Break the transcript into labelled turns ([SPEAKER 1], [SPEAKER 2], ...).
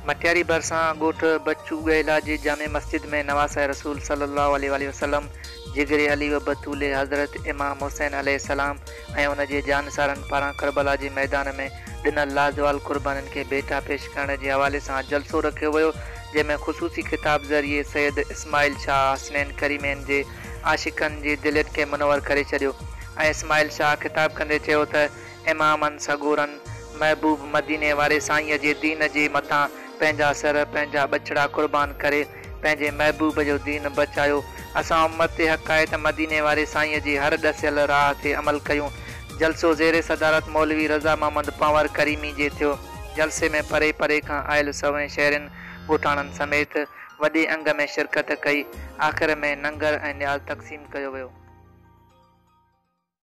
[SPEAKER 1] मटियारी भरिसां ॻोठ बच्चू ॻहिला जी जामे मस्जिद में नवाज़ रसूल सल्लल्लाहु अलैहि वसल्लम जिगरे अली व बतूले हज़रत इमाम हुसैन अलैहिस्सलाम ऐं उन जे जानसारनि पारां करबला जे मैदान में ॾिनल लाजवाल क़ुर्बानीनि खे भेटा पेश करण जे हवाले सां जलसो रखियो वियो, जंहिंमें ख़ुसूसी ख़िताब ज़रिए सैयद इस्माइल शाह हसनैन करीमैन जे आशिक़नि जी दिलनि खे मुनवर करे छॾियो ऐं इस्माइल शाह ख़िताब कंदे चयो त इमामनि सगोरनि महबूब मदीने वारे साईंअ जे दीन जे मथां पंहिंजा सर पंहिंजा बछड़ा क़ुर्बान करे पंहिंजे महबूब जो दीन बचायो। असां उम्मत हक़ायत मदीने वारे साईंअ जी हर ॾसियल राह ते अमल कयूं। जलसो ज़ेरे सदारत मौलवी रज़ा मोहम्मद पंवर करीमी जे थियो। जलसे में परे परे खां आयल सवें शहरनि ॻोठाणनि समेत वॾे अंग में शिरकत कई। आख़िर में लंगर ऐं न्याल तक़सीम कयो वियो।